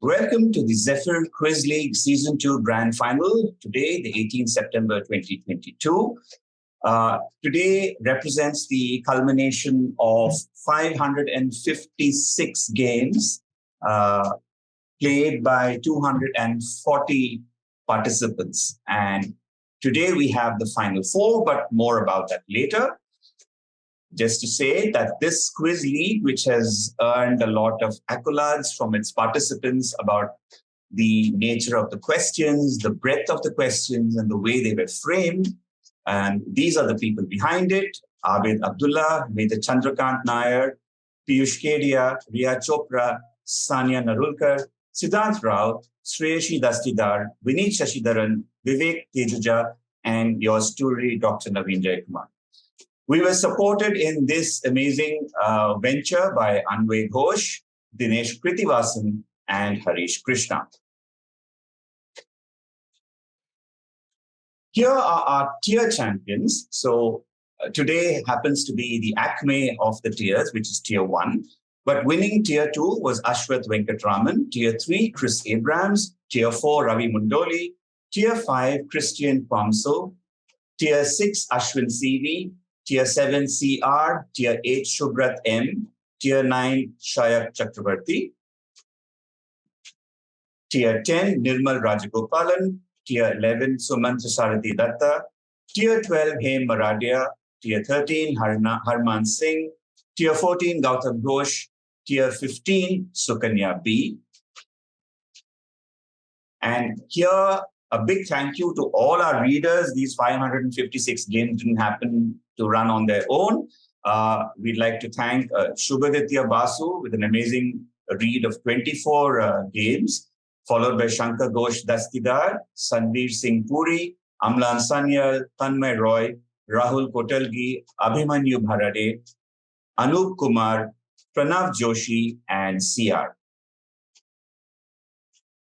Welcome to the Zephyr Quiz League Season 2 Grand Final. Today, the 18th September 2022. Today represents the culmination of 556 games played by 240 participants. And today we have the final four, but more about that later. Just to say that this quiz league, which has earned a lot of accolades from its participants about the nature of the questions, the breadth of the questions, and the way they were framed. And these are the people behind it: Abid Abdullah, Veda Chandrakant Nair, Piyush Kedia, Riya Chopra, Sania Narulkar, Siddharth Rao, Shreyashi Dastidar, Vineet Shashidharan, Vivek Tejuja, and yours truly, Dr. Navin Jayakumar. We were supported in this amazing venture by Anvay Ghosh, Dinesh Kritivasan, and Harish Krishna. Here are our tier champions. So today happens to be the acme of the tiers, which is tier 1. But winning tier 2 was Ashwath Venkatraman, tier 3, Chris Abrams, tier 4, Ravi Mundoli, tier 5, Christian Pomso, tier 6, Ashwin CV, tier 7, CR, tier 8, Shubrat M, tier 9, Shayak Chakravarti, tier 10, Nirmal Rajagopalan, tier 11, Samanth Subramanian Datta, tier 12, Hem Maradia, tier 13, Harman Singh, tier 14, Gautam Ghosh, tier 15, Sukanya B. And here, a big thank you to all our readers. These 556 games didn't happen to run on their own. We'd like to thank Shubhaditya Basu with an amazing read of 24 games, followed by Shankar Ghosh Dastidar, Sanveer Singh Puri, Amlan Sanyal, Tanmay Roy, Rahul Kotalgi, Abhimanyu Bharade, Anup Kumar, Pranav Joshi, and CR.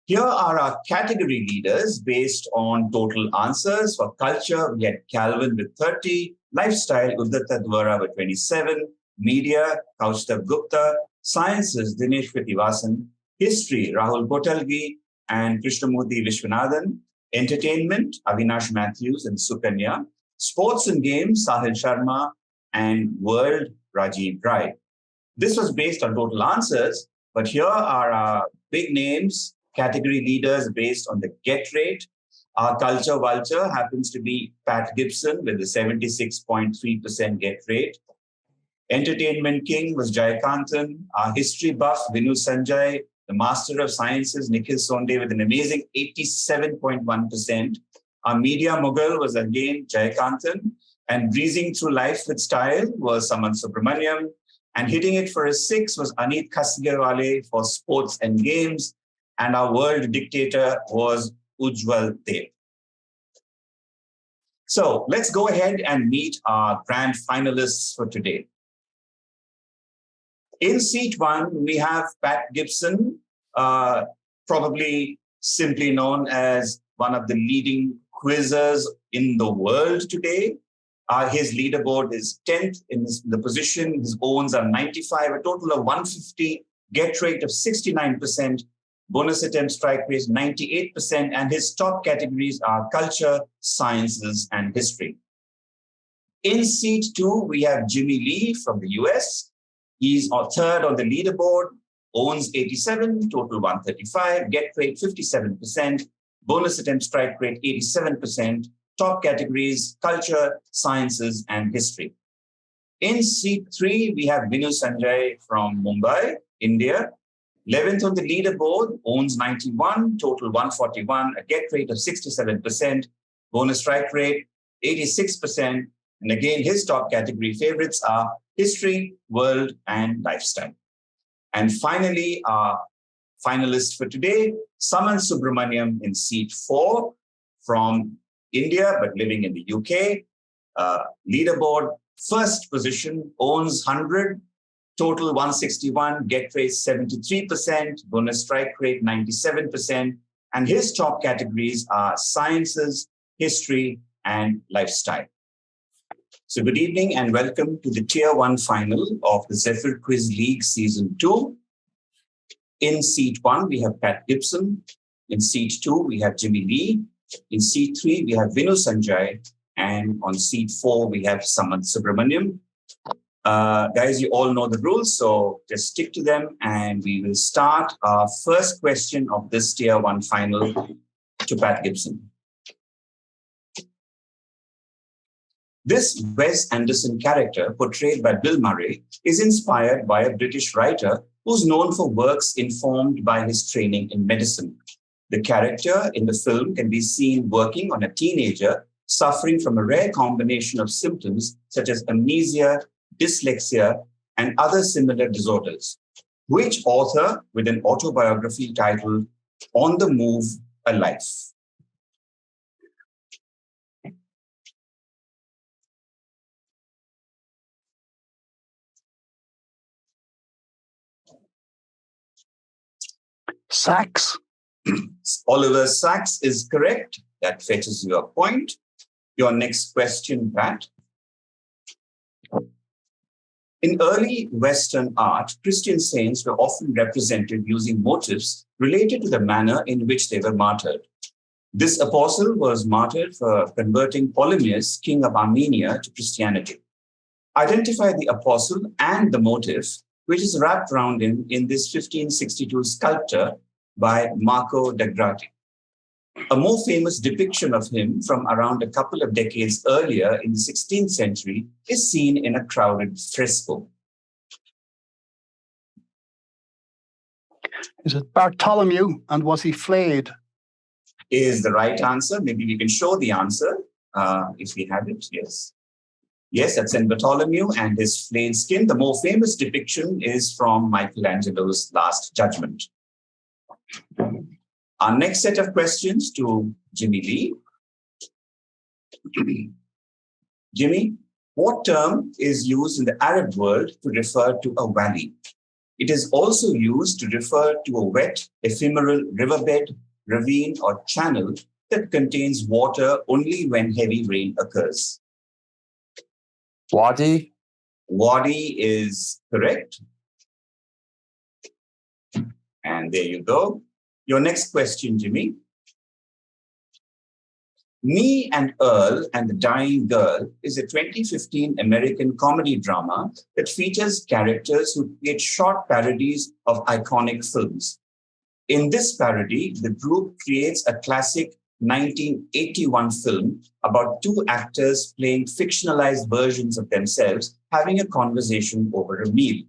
Here are our category leaders based on total answers. For culture, we had Calvin with 30, lifestyle, Uddata Dwara with 27, media, Kaustav Gupta, sciences, Dinesh Kritivasan, history, Rahul Kotalgi and Krishnamurthy Vishwanathan, entertainment, Avinash Matthews and Sukanya, sports and games, Sahil Sharma, and world, Rajiv Rai. This was based on total answers, but here are our big names, category leaders based on the get rate. Our culture vulture happens to be Pat Gibson with the 76.3% get rate. Entertainment king was Jayakantan. Our history buff, Vinoo Sanjay. The master of sciences, Nikhil Sonde with an amazing 87.1%. Our media mughal was again Jayakantan. And breezing through life with style was Samanth Subramanian. And hitting it for a 6 was Aneet Khasgerwale for sports and games. And our world dictator was Ujjwal Dev. So let's go ahead and meet our grand finalists for today. In seat 1, we have Pat Gibson, probably simply known as one of the leading quizzers in the world today. His leaderboard is 10th in the position. His owns are 95, a total of 150, get rate of 69%. Bonus attempt strike rate 98%, and his top categories are culture, sciences, and history. In seat 2, we have Jimmy Lee from the US. He's third on the leaderboard, owns 87, total 135, get rate 57%, bonus attempt strike rate 87%, top categories, culture, sciences, and history. In seat 3, we have Vinoo Sanjay from Mumbai, India. 11th on the leaderboard, owns 91, total 141, a get rate of 67%, bonus strike rate 86%. And again, his top category favorites are history, world, and lifestyle. And finally, our finalist for today, Samanth Subramanian in seat 4 from India, but living in the UK. Leaderboard, first position, owns 100, total 161, get rate 73%, bonus strike rate 97%, and his top categories are sciences, history, and lifestyle. So good evening and welcome to the Tier 1 final of the Zephyr Quiz League Season 2. In seat 1, we have Pat Gibson. In seat 2, we have Jimmy Lee. In seat 3, we have Vinoo Sanjay. And on seat 4, we have Samanth Subramanian. Guys, you all know the rules, so just stick to them. And we will start our first question of this Tier 1 final to Pat Gibson. This Wes Anderson character, portrayed by Bill Murray, is inspired by a British writer who's known for works informed by his training in medicine. The character in the film can be seen working on a teenager suffering from a rare combination of symptoms such as amnesia, dyslexia, and other similar disorders. Which author with an autobiography titled On the Move, A Life? Sachs. Oliver Sacks is correct. That fetches you a point. Your next question, Pat. In early Western art, Christian saints were often represented using motifs related to the manner in which they were martyred. This apostle was martyred for converting Ptolemais, king of Armenia, to Christianity. Identify the apostle and the motif, which is wrapped around him in this 1562 sculpture by Marco da Grati. A more famous depiction of him from around a couple of decades earlier in the 16th century is seen in a crowded fresco. Is it Bartholomew, and was he flayed? Is the right answer. Maybe we can show the answer if we have it. Yes. Yes, that's St. Bartholomew and his flayed skin. The more famous depiction is from Michelangelo's Last Judgment. Our next set of questions to Jimmy Lee. Jimmy, what term is used in the Arab world to refer to a valley? It is also used to refer to a wet, ephemeral riverbed, ravine, or channel that contains water only when heavy rain occurs. Wadi. Wadi is correct. And there you go. Your next question, Jimmy. Me and Earl and the Dying Girl is a 2015 American comedy drama that features characters who create short parodies of iconic films. In this parody, the group creates a classic 1981 film about two actors playing fictionalized versions of themselves having a conversation over a meal.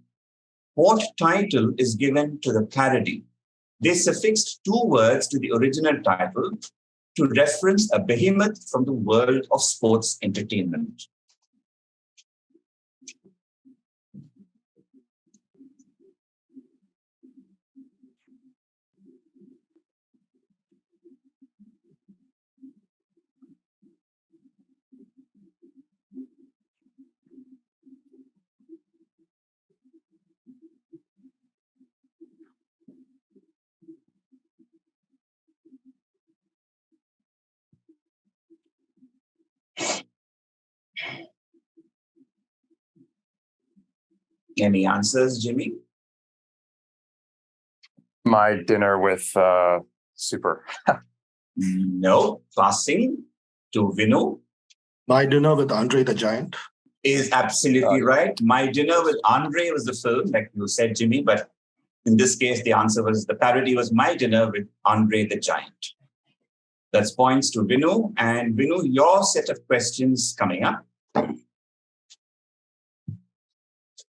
What title is given to the parody? They suffixed two words to the original title to reference a behemoth from the world of sports entertainment. Any answers, Jimmy? My Dinner with Super. No. Passing to Vinoo. My Dinner with Andre the Giant. Is absolutely right. My Dinner with Andre was the film, like you said, Jimmy, but in this case, the answer was, the parody was My Dinner with Andre the Giant. That's points to Vinoo. And Vinoo, your set of questions coming up.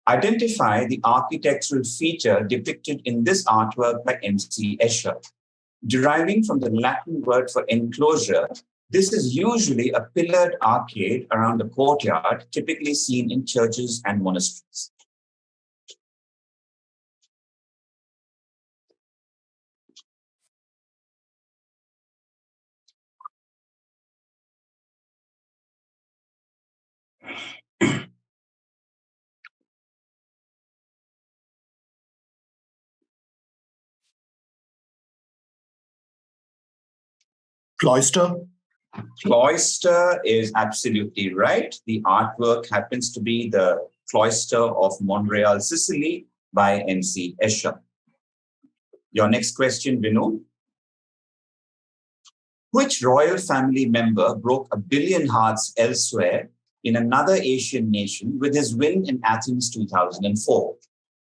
Identify the architectural feature depicted in this artwork by M.C. Escher. Deriving from the Latin word for enclosure, this is usually a pillared arcade around a courtyard, typically seen in churches and monasteries. Cloister. Cloister is absolutely right. The artwork happens to be the Cloister of Montreal, Sicily by M.C. Escher. Your next question, Vinoo. Which royal family member broke 1 billion hearts elsewhere in another Asian nation with his win in Athens 2004?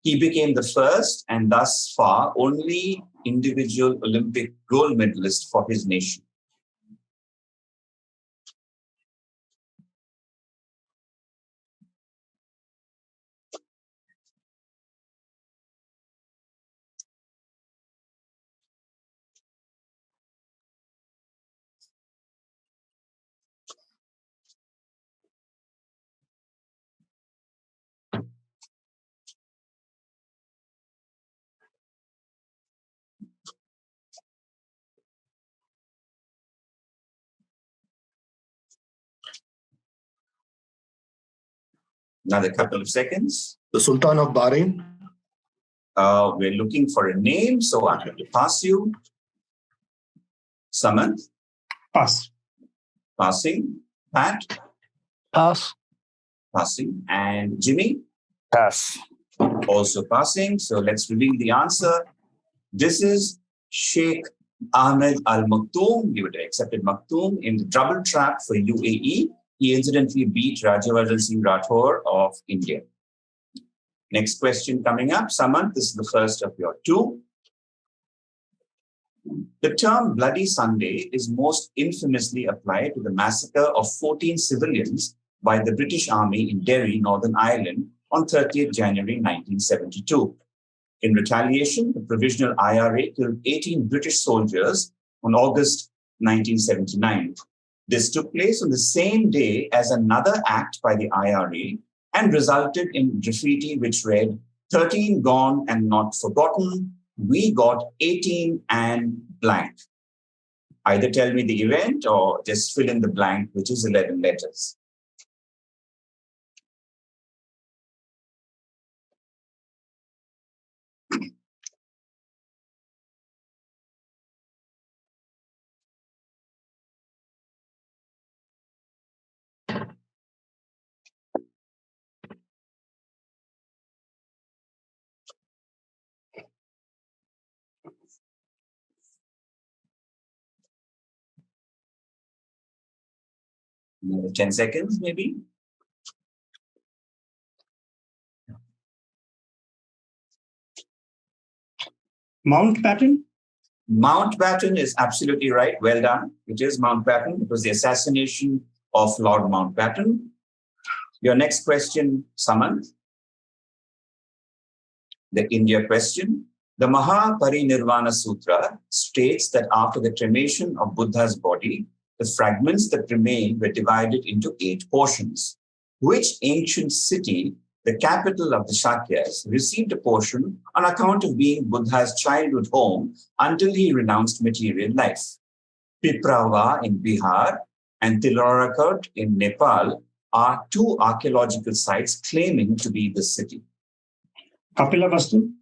He became the first and thus far only individual Olympic gold medalist for his nation. Another couple of seconds. The Sultan of Bahrain. We're looking for a name, so I'm going to pass you. Samanth? Pass. Passing. Pat? Pass. Passing. And Jimmy? Pass. Also passing. So let's reveal the answer. This is Sheikh Ahmed Al Maktoum. He would have accepted Maktoum in the double trap for UAE. He incidentally beat Rajavardhan Singh Rathore of India. Next question coming up. Samanth, this is the first of your two. The term Bloody Sunday is most infamously applied to the massacre of 14 civilians by the British Army in Derry, Northern Ireland on 30th January 1972. In retaliation, the Provisional IRA killed 18 British soldiers on August 1979. This took place on the same day as another act by the IRA and resulted in graffiti which read, 13 gone and not forgotten, we got 18 and blank. Either tell me the event or just fill in the blank, which is 11 letters. Another 10 seconds, maybe. Mountbatten? Mountbatten is absolutely right. Well done. It is Mountbatten. It was the assassination of Lord Mountbatten. Your next question, Samanth. The India question. The Mahaparinirvana Sutra states that after the cremation of Buddha's body, the fragments that remain were divided into 8 portions. Which ancient city, the capital of the Shakyas, received a portion on account of being Buddha's childhood home until he renounced material life? Piprawa in Bihar and Tilorakot in Nepal are 2 archaeological sites claiming to be the city. Kapilavastu?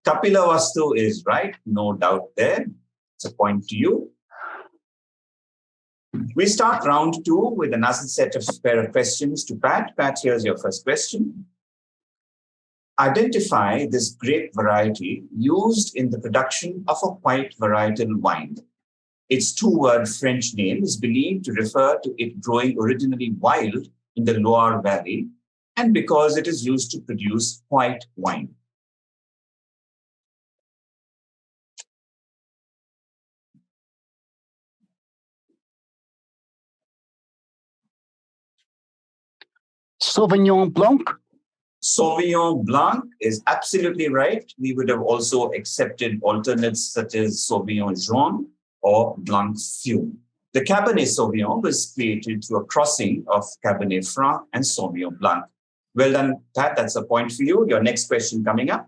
Kapilavastu is right, no doubt there. It's a point to you. We start round 2 with another set of pair of questions to Pat. Pat, here's your first question. Identify this grape variety used in the production of a white varietal wine. Its 2-word French name is believed to refer to it growing originally wild in the Loire Valley and because it is used to produce white wine. Sauvignon Blanc. Sauvignon Blanc is absolutely right. We would have also accepted alternates such as Sauvignon Jaune or Blanc Fume. The Cabernet Sauvignon was created through a crossing of Cabernet Franc and Sauvignon Blanc. Well done, Pat. That's a point for you. Your next question coming up.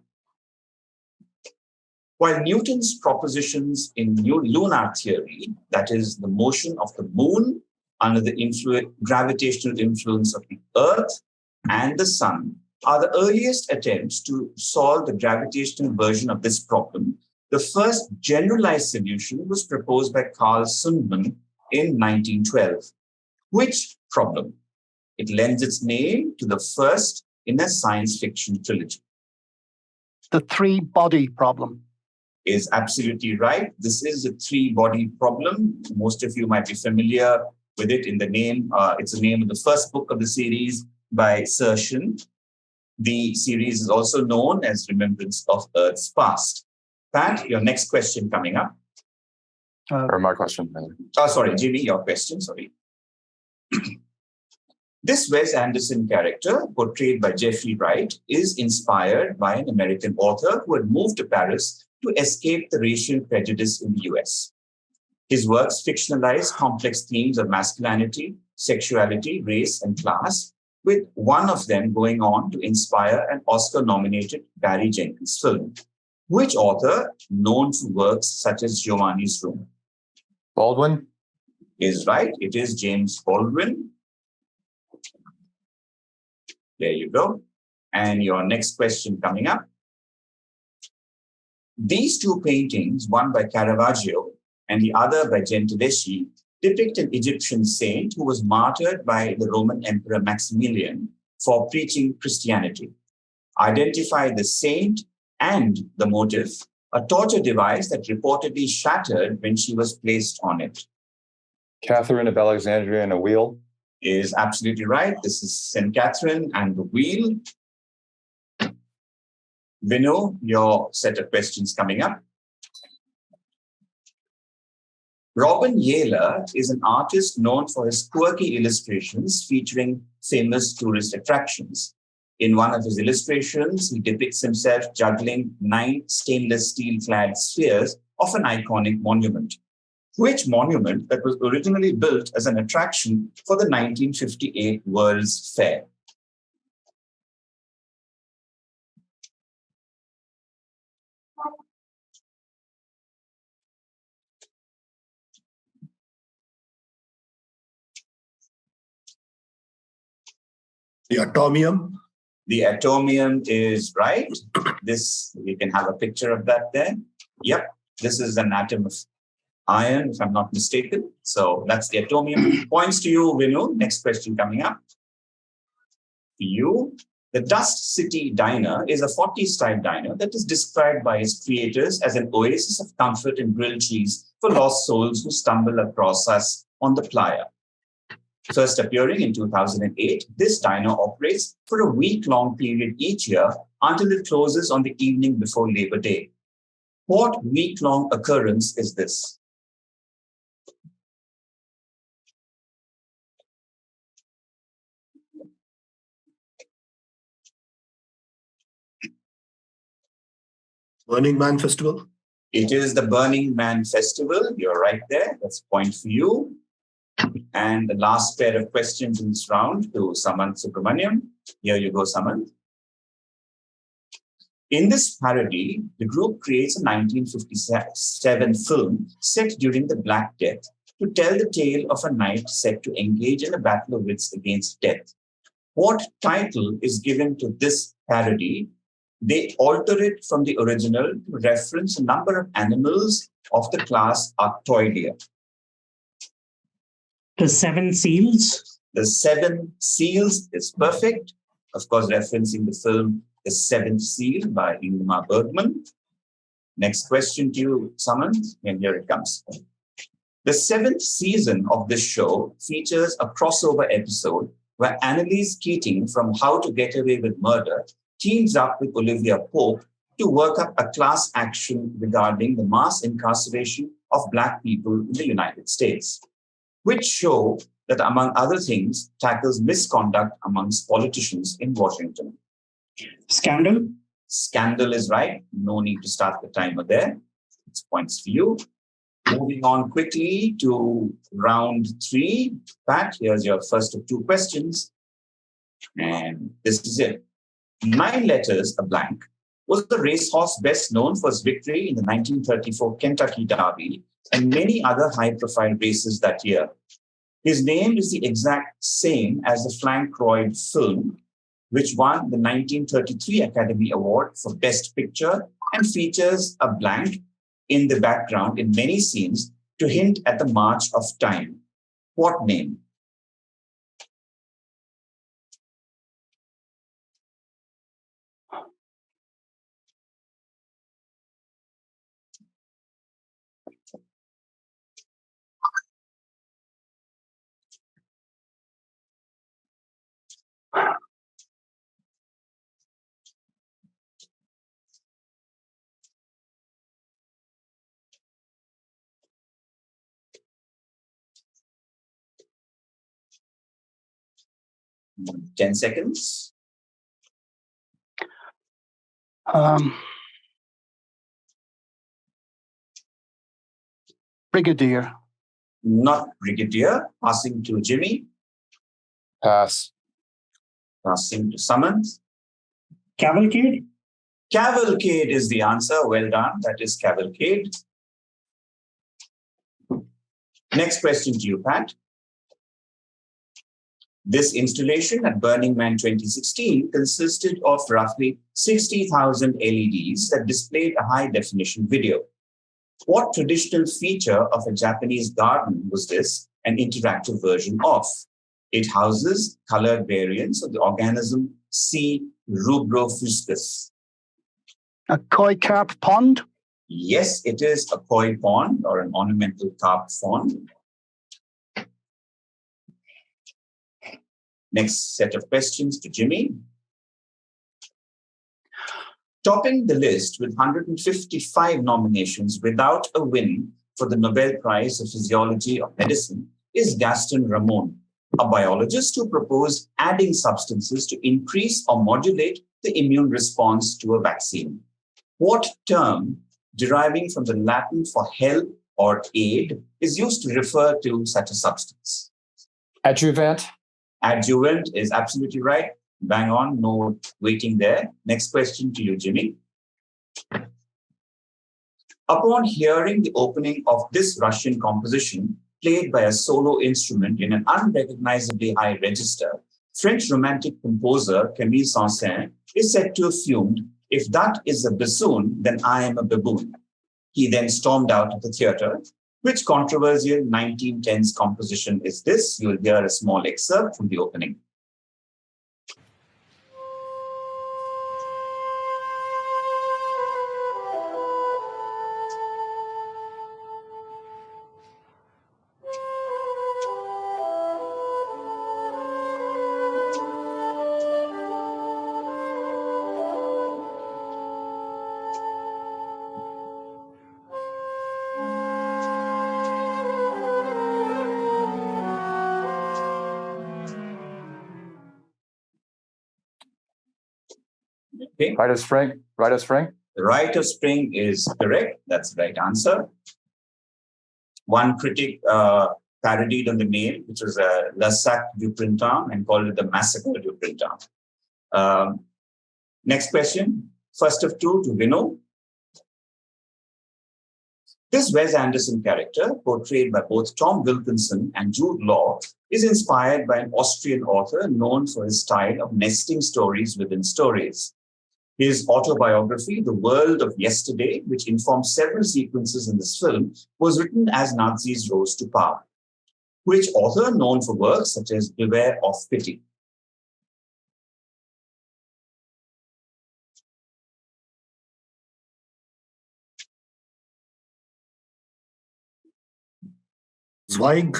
While Newton's propositions in lunar theory, that is the motion of the moon under the gravitational influence of the Earth and the Sun, are the earliest attempts to solve the gravitational version of this problem, the first generalized solution was proposed by Carl Sundman in 1912. Which problem? It lends its name to the first in a science fiction trilogy. The 3-body problem. is absolutely right. This is a three-body problem. Most of you might be familiar with it in the name. It's the name of the first book of the series by Sershin. The series is also known as Remembrance of Earth's Past. Pat, your next question coming up. Or my question. Oh, sorry, Jimmy, your question, sorry. This Wes Anderson character, portrayed by Jeffrey Wright, is inspired by an American author who had moved to Paris to escape the racial prejudice in the US. His works fictionalize complex themes of masculinity, sexuality, race, and class, with one of them going on to inspire an Oscar-nominated Barry Jenkins film. Which author, known for works such as Giovanni's Room? Baldwin? Is right. It is James Baldwin. There you go. And your next question coming up. These two paintings, one by Caravaggio and the other by Gentileschi, depict an Egyptian saint who was martyred by the Roman Emperor Maximilian for preaching Christianity. Identify the saint and the motive, a torture device that reportedly shattered when she was placed on it. Catherine of Alexandria and a wheel? Is absolutely right. This is St. Catherine and the wheel. Vinoo, your set of questions coming up. Robin Yalor is an artist known for his quirky illustrations featuring famous tourist attractions. In one of his illustrations, he depicts himself juggling 9 stainless steel-clad spheres of an iconic monument. Which monument that was originally built as an attraction for the 1958 World's Fair? The Atomium. The Atomium is right. This, we can have a picture of that there. Yep, this is an atom of iron, if I'm not mistaken. So that's the Atomium. Points to you, Vinoo. Next question coming up. For you, the Dust City Diner is a 40s type diner that is described by its creators as an oasis of comfort and grilled cheese for lost souls who stumble across us on the playa. First appearing in 2008, this diner operates for a week-long period each year until it closes on the evening before Labor Day. What week-long occurrence is this? Burning Man Festival. It is the Burning Man Festival. You're right there. That's a point for you. And the last pair of questions in this round to Samanth Subramanian. Here you go, Samanth. In this parody, the group creates a 1957 film set during the Black Death to tell the tale of a knight set to engage in a battle of wits against death. What title is given to this parody? They alter it from the original to reference a number of animals of the class Arctoidea. The Seven Seals. The Seven Seals is perfect. Of course, referencing the film The Seventh Seal by Ingmar Bergman. Next question to you, Samanth, and here it comes. The 7th season of this show features a crossover episode where Annalise Keating from How to Get Away with Murder teams up with Olivia Pope to work up a class action regarding the mass incarceration of Black people in the United States, which show that, among other things, tackles misconduct amongst politicians in Washington. Scandal. Scandal is right. No need to start the timer there. It's points for you. Moving on quickly to round 3. Pat, here's your first of 2 questions. And this is it. 9 letters, a blank, was the racehorse best known for his victory in the 1934 Kentucky Derby and many other high-profile races that year. His name is the exact same as the Frank Lloyd film, which won the 1933 Academy Award for Best Picture and features a blank in the background in many scenes to hint at the march of time. What name? 10 seconds. Brigadier. Not Brigadier. Passing to Jimmy. Pass. Passing to Samanth. Cavalcade. Cavalcade is the answer. Well done. That is Cavalcade. Next question to you, Pat. This installation at Burning Man 2016 consisted of roughly 60,000 LEDs that displayed a high-definition video. What traditional feature of a Japanese garden was this an interactive version of? It houses colored variants of the organism C. rubrofuscus. A koi carp pond. Yes, it is a koi pond or an ornamental carp pond. Next set of questions to Jimmy. Topping the list with 155 nominations without a win for the Nobel Prize of Physiology or Medicine is Gaston Ramon, a biologist who proposed adding substances to increase or modulate the immune response to a vaccine. What term, deriving from the Latin for help or aid, is used to refer to such a substance? Adjuvant. Adjuvant is absolutely right. Bang on, no waiting there. Next question to you, Jimmy. Upon hearing the opening of this Russian composition, played by a solo instrument in an unrecognizably high register, French romantic composer Camille Saint-Saëns is said to have fumed, "If that is a bassoon, then I am a baboon." He then stormed out of the theater. Which controversial 1910s composition is this? You'll hear a small excerpt from the opening. Okay. Rite of Spring. Rite of Spring. Rite of Spring is correct. That's the right answer. One critic parodied on the name, which was La Sac du Printemps, and called it the Massacre du Printemps. Next question. First of two to Vinoo. This Wes Anderson character, portrayed by both Tom Wilkinson and Jude Law, is inspired by an Austrian author known for his style of nesting stories within stories. His autobiography, The World of Yesterday, which informs several sequences in this film, was written as Nazis rose to power. Which author, known for works such as Beware of Pity? Zweig.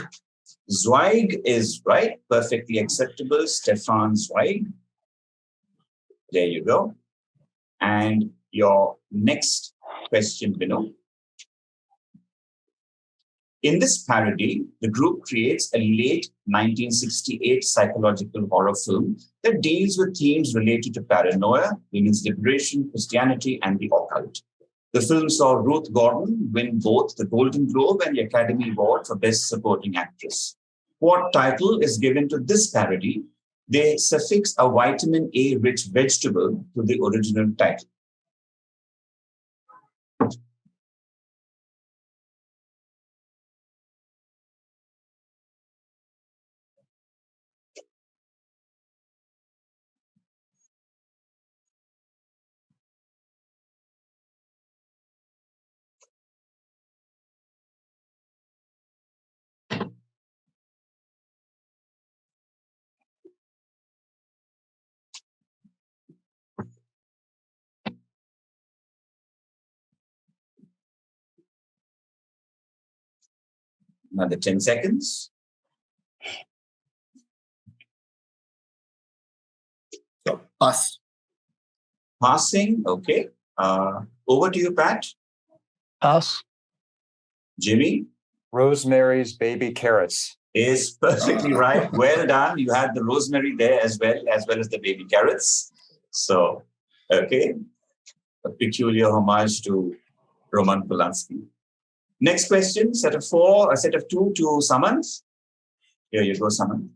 Zweig is right, perfectly acceptable. Stefan Zweig. There you go. And your next question, Vinoo. In this parody, the group creates a late 1968 psychological horror film that deals with themes related to paranoia, women's liberation, Christianity, and the occult. The film saw Ruth Gordon win both the Golden Globe and the Academy Award for Best Supporting Actress. What title is given to this parody? They suffix a vitamin A-rich vegetable to the original title. Another 10 seconds. So, pass. Passing, okay. Over to you, Pat. Pass. Jimmy. Rosemary's Baby Carrots. is perfectly right. Well done. You had the rosemary there as well as the baby carrots. So, okay. A peculiar homage to Roman Polanski. Next question, set of two to Samanth. Here you go, Samanth.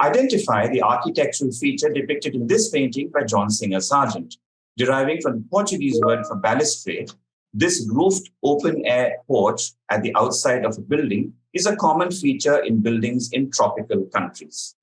Identify the architectural feature depicted in this painting by John Singer Sargent. Deriving from the Portuguese word for balustrade, this roofed open-air porch at the outside of a building is a common feature in buildings in tropical countries.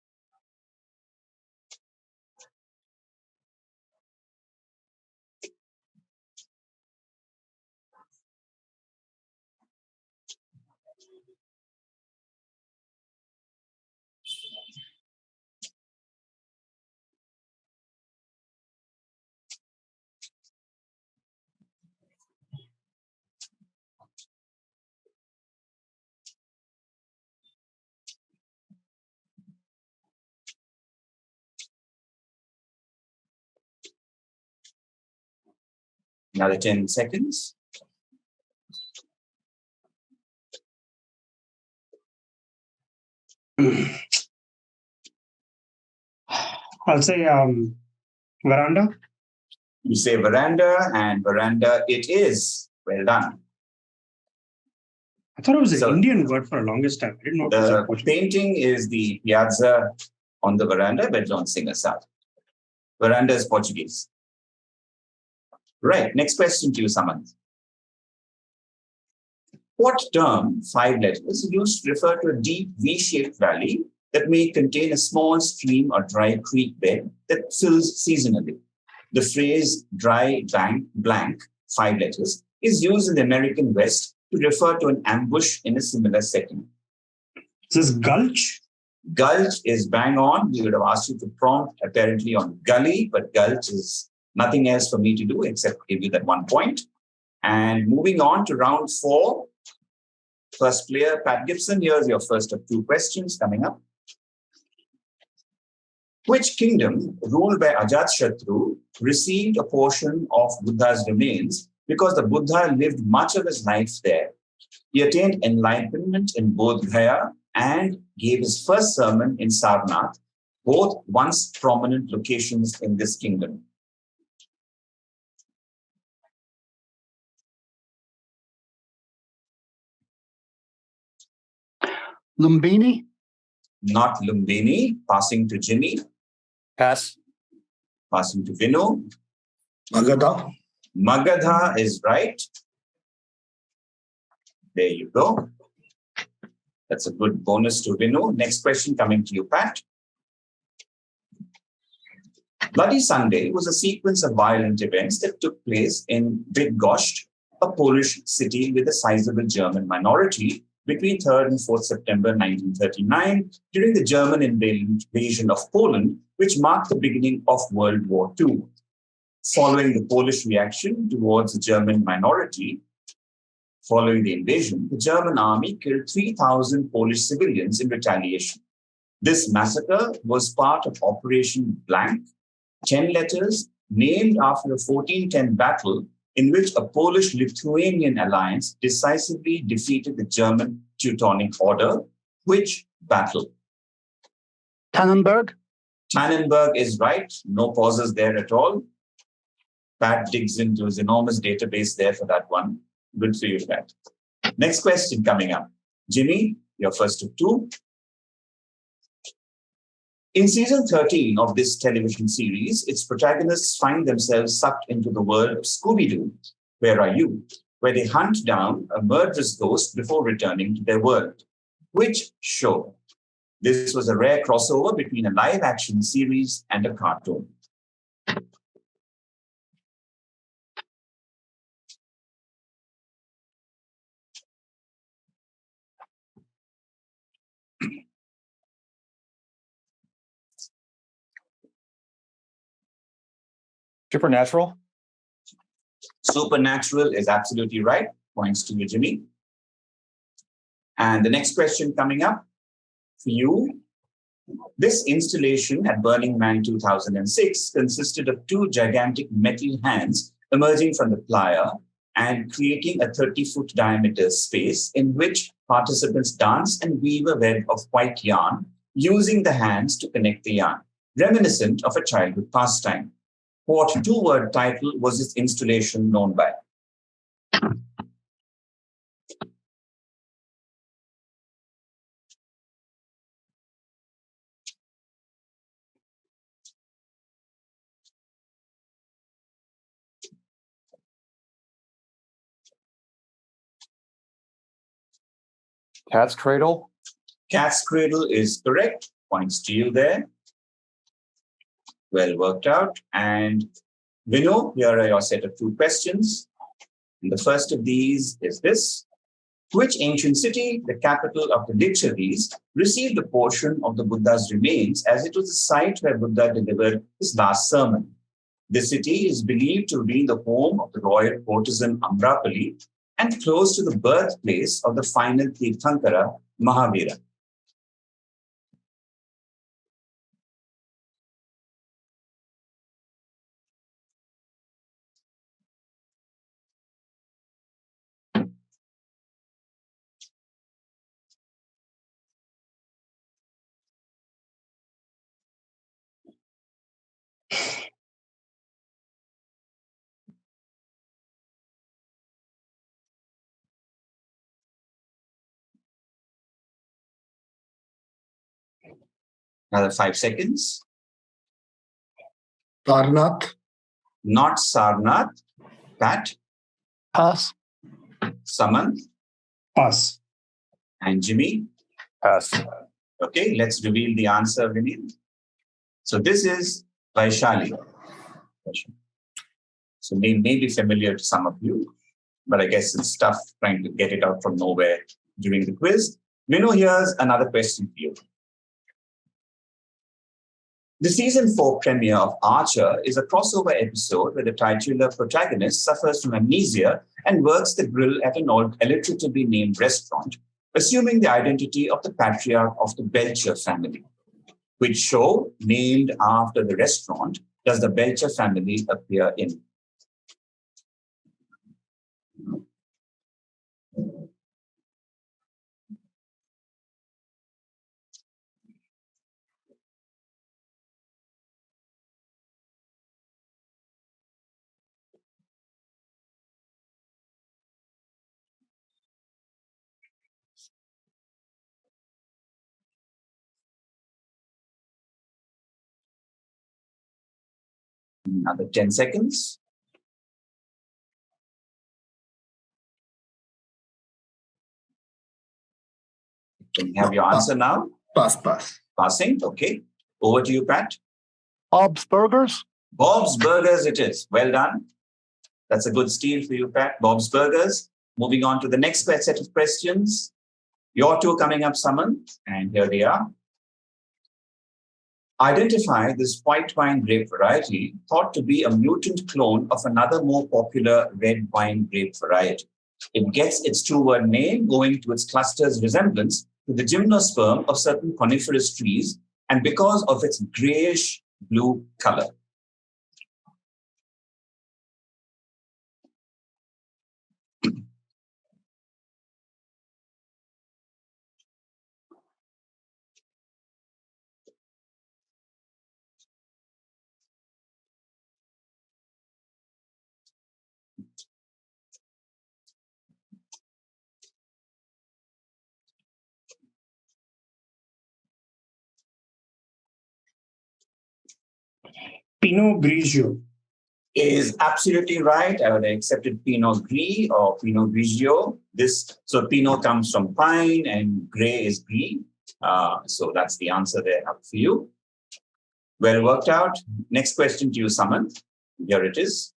Another 10 seconds. I'll say veranda. You say veranda, and veranda it is. Well done. I thought it was an So- Indian word for the longest time. I didn't know it was a The Portuguese. painting is the piazza on the veranda by John Singer Sargent. Veranda is Portuguese. Right, next question to you, Samanth. What term, 5 letters, is used to refer to a deep V-shaped valley that may contain a small stream or dry creek bed that fills seasonally? The phrase dry bank blank, 5 letters, is used in the American West to refer to an ambush in a similar setting. This is gulch. Gulch is bang on. We would have asked you to prompt apparently on gully, but gulch is nothing else for me to do except give you that 1 point. And moving on to round 4, first player, Pat Gibson. Here's your first of 2 questions coming up. Which kingdom, ruled by Ajatashatru, received a portion of Buddha's remains because the Buddha lived much of his life there? He attained enlightenment in Bodh Gaya and gave his first sermon in Sarnath, both once prominent locations in this kingdom. Lumbini. Not Lumbini. Passing to Jimmy. Pass. Passing to Vinoo. Magadha. Magadha is right. There you go. That's a good bonus to Vinoo. Next question coming to you, Pat. Bloody Sunday was a sequence of violent events that took place in Bydgoszcz, a Polish city with a sizable German minority, between 3rd and 4th September 1939, during the German invasion of Poland, which marked the beginning of World War II. Following the Polish reaction towards the German minority, following the invasion, the German army killed 3,000 Polish civilians in retaliation. This massacre was part of Operation Blank, 10 letters, named after a 1410 battle in which a Polish-Lithuanian alliance decisively defeated the German Teutonic Order. Which battle? Tannenberg. Tannenberg is right. No pauses there at all. Pat digs into his enormous database there for that one. Good for you, Pat. Next question coming up. Jimmy, your first of 2. In season 13 of this television series, its protagonists find themselves sucked into the world of Scooby-Doo, Where Are You?, where they hunt down a murderous ghost before returning to their world. Which show? This was a rare crossover between a live-action series and a cartoon. Supernatural. Supernatural is absolutely right. Points to you, Jimmy. And the next question coming up for you. This installation at Burning Man 2006 consisted of 2 gigantic metal hands emerging from the playa and creating a 30-foot diameter space in which participants dance and weave a web of white yarn using the hands to connect the yarn, reminiscent of a childhood pastime. What two-word title was this installation known by? Cat's Cradle. Cat's Cradle is correct. Points to you there. Well worked out. And Vinoo, here are your set of two questions. And the first of these is this. Which ancient city, the capital of the Dictionaries, received a portion of the Buddha's remains as it was the site where Buddha delivered his last sermon? This city is believed to be the home of the royal courtesan Amrapali and close to the birthplace of the final Tirthankara, Mahavira. Another 5 seconds. Sarnath. Not Sarnath. Pat, Pass. Samanth, Pass. and Jimmy. Pass. Okay, let's reveal the answer, Vinay. So this is Vaishali. So name may be familiar to some of you, but I guess it's tough trying to get it out from nowhere during the quiz. Vinoo, here's another question for you. The season 4 premiere of Archer is a crossover episode where the titular protagonist suffers from amnesia and works the grill at an alliteratively named restaurant, assuming the identity of the patriarch of the Belcher family. Which show, named after the restaurant, does the Belcher family appear in? Another 10 seconds. Can you have your answer now? Pass. Passing, okay. Over to you, Pat. Bob's Burgers. Bob's Burgers it is. Well done. That's a good steal for you, Pat. Bob's Burgers. Moving on to the next set of questions. Your two coming up, Samanth, and here they are. Identify this white wine grape variety thought to be a mutant clone of another more popular red wine grape variety. It gets its two-word name owing to its cluster's resemblance to the gymnosperm of certain coniferous trees and because of its grayish blue color. Pinot Grigio. Is absolutely right. I would have accepted Pinot Gris or Pinot Grigio. So Pinot comes from pine and Gray is Gris. So that's the answer there up for you. Well worked out. Next question to you, Samanth. Here it is.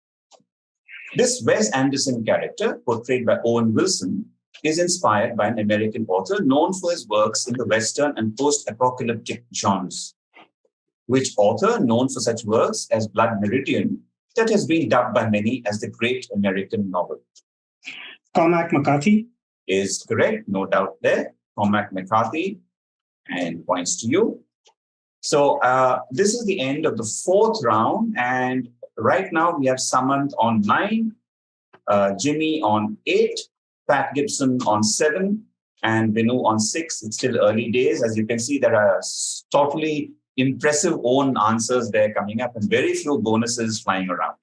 This Wes Anderson character, portrayed by Owen Wilson, is inspired by an American author known for his works in the Western and post-apocalyptic genres. Which author, known for such works as Blood Meridian, that has been dubbed by many as the great American novel? Cormac McCarthy. Is correct, no doubt there. Cormac McCarthy, and points to you. So this is the end of the fourth round, and right now we have Samanth on 9, Jimmy on 8, Pat Gibson on 7, and Vinoo on 6. It's still early days. As you can see, there are totally impressive own answers there coming up and very few bonuses flying around.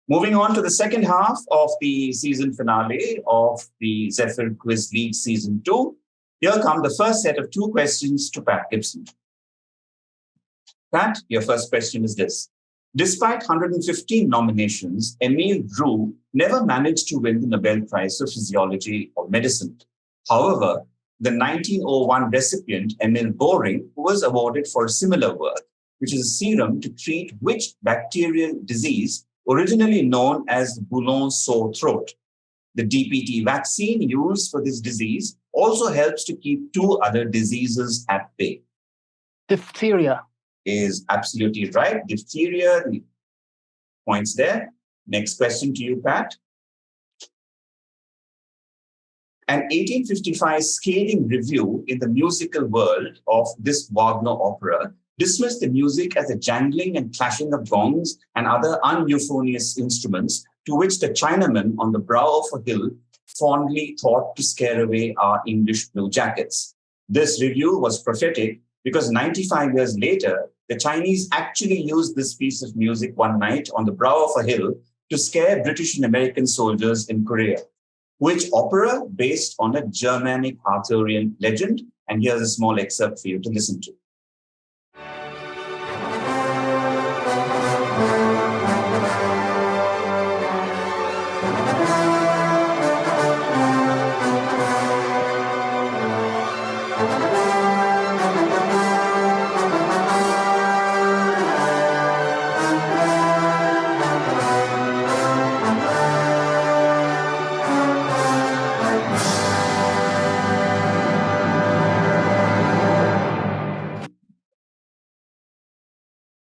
Moving on to the second half of the season finale of the Zephyr Quiz League Season 2. Here come the first set of 2 questions to Pat Gibson. Pat, your first question is this. Despite 115 nominations, Emil Roux never managed to win the Nobel Prize for Physiology or Medicine. However, the 1901 recipient, Emil Boring, was awarded for similar work, which is a serum to treat which bacterial disease originally known as Boulogne sore throat. The DPT vaccine used for this disease also helps to keep 2 other diseases at bay. Diphtheria. Is absolutely right. Diphtheria, the points there. Next question to you, Pat. An 1855 scathing review in the musical world of this Wagner opera dismissed the music as a jangling and clashing of gongs and other uneuphonious instruments to which the Chinaman on the brow of a hill fondly thought to scare away our English blue jackets. This review was prophetic because 95 years later, the Chinese actually used this piece of music one night on the brow of a hill to scare British and American soldiers in Korea. Which opera based on a Germanic Arthurian legend? And here's a small excerpt for you to listen to.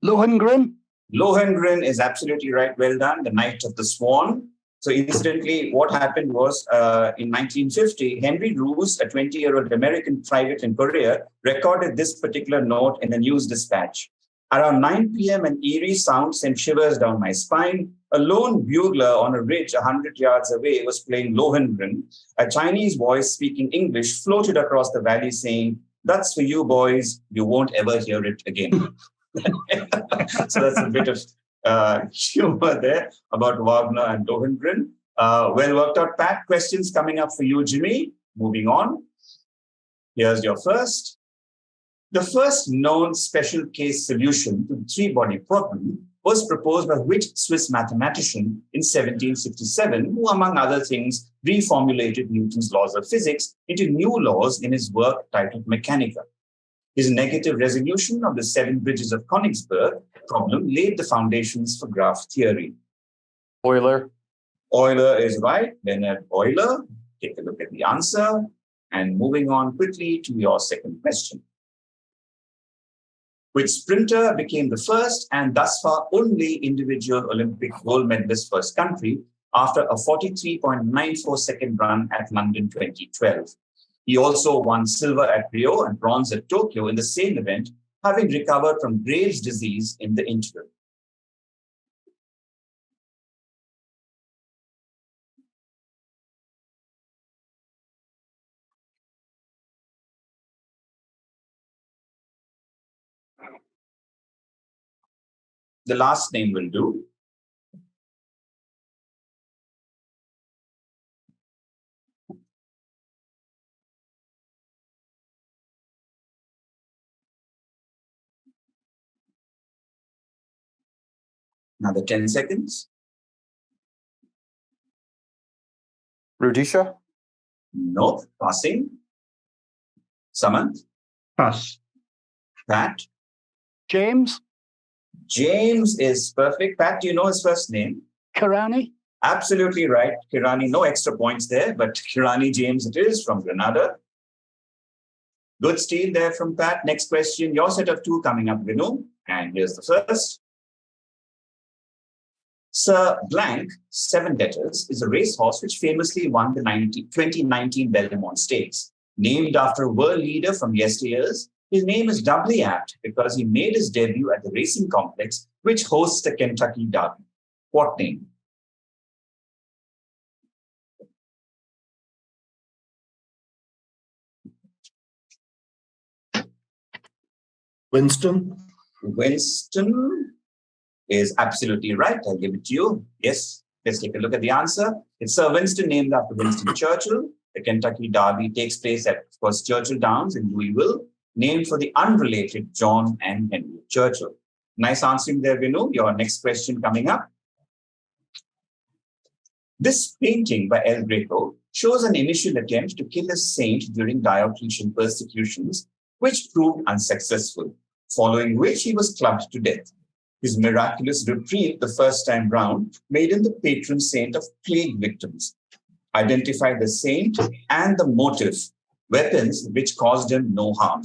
Lohengrin. Lohengrin is absolutely right. Well done. The Knight of the Swan. So incidentally, what happened was in 1950, Henry Roos, a 20-year-old American private in Korea, recorded this particular note in a news dispatch. Around 9 p.m., an eerie sound sent shivers down my spine. A lone bugler on a ridge 100 yards away was playing Lohengrin. A Chinese voice speaking English floated across the valley saying, "That's for you, boys. You won't ever hear it again." So that's a bit of humor there about Wagner and Lohengrin. Well worked out, Pat. Questions coming up for you, Jimmy. Moving on. Here's your first. The first known special case solution to the 3-body problem was proposed by which Swiss mathematician in 1767, who, among other things, reformulated Newton's laws of physics into new laws in his work titled Mechanica. His negative resolution of the 7 bridges of Königsberg problem laid the foundations for graph theory. Euler. Euler is right. Leonhard Euler. Take a look at the answer. And moving on quickly to your second question. Which sprinter became the first and thus far only individual Olympic gold medalist for his country after a 43.94-second run at London 2012? He also won silver at Rio and bronze at Tokyo in the same event, having recovered from Graves' disease in the interim. The last name will do. Another 10 seconds. Rudisha. Nope. Passing. Samanth. Pass. Pat. James. James is perfect. Pat, do you know his first name? Kirani. Absolutely right. Kirani, no extra points there, but Kirani James it is from Grenada. Good steal there from Pat. Next question. Your set of 2 coming up, Vinoo. And here's the first. Sir Blank, 7 letters, is a racehorse which famously won the 2019 Belmont Stakes. Named after a world leader from yesteryears, his name is doubly apt because he made his debut at the racing complex which hosts the Kentucky Derby. What name? Winston. Winston is absolutely right. I'll give it to you. Yes, let's take a look at the answer. It's Sir Winston, named after Winston Churchill. The Kentucky Derby takes place at, of course, Churchill Downs in Louisville, named for the unrelated John and Henry Churchill. Nice answering there, Vinoo. Your next question coming up. This painting by El Greco shows an initial attempt to kill a saint during Diocletian persecutions, which proved unsuccessful, following which he was clubbed to death. His miraculous reprieve the first time round made him the patron saint of plague victims. Identify the saint and the motive, weapons which caused him no harm.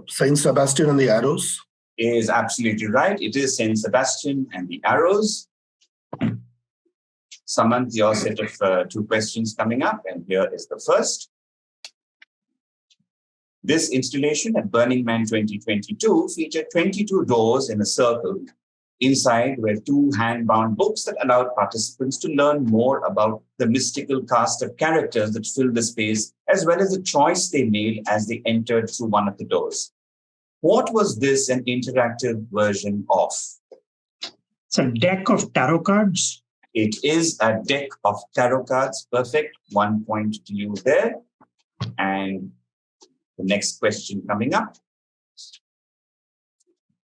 Saint Sebastian and the Arrows. Is absolutely right. It is Saint Sebastian and the Arrows. Samanth, your set of 2 questions coming up, and here is the first. This installation at Burning Man 2022 featured 22 doors in a circle. Inside were 2 hand-bound books that allowed participants to learn more about the mystical cast of characters that filled the space, as well as the choice they made as they entered through one of the doors. What was this an interactive version of? It's a deck of tarot cards. It is a deck of tarot cards. Perfect. 1 point to you there. And the next question coming up.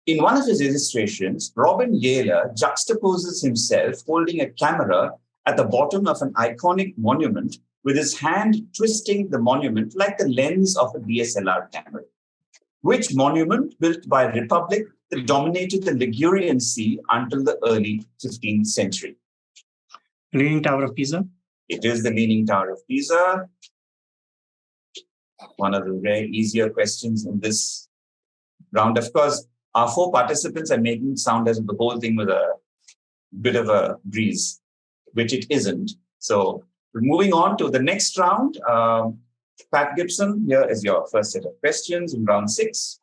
In one of his illustrations, Robin Yailer juxtaposes himself holding a camera at the bottom of an iconic monument with his hand twisting the monument like the lens of a DSLR camera. Which monument, built by a republic that dominated the Ligurian Sea until the early 15th century? Leaning Tower of Pisa. It is the Leaning Tower of Pisa. One of the very easier questions in this round. Of course, our 4 participants are making it sound as if the whole thing was a bit of a breeze, which it isn't. So we're moving on to the next round. Pat Gibson, here is your first set of questions in round 6.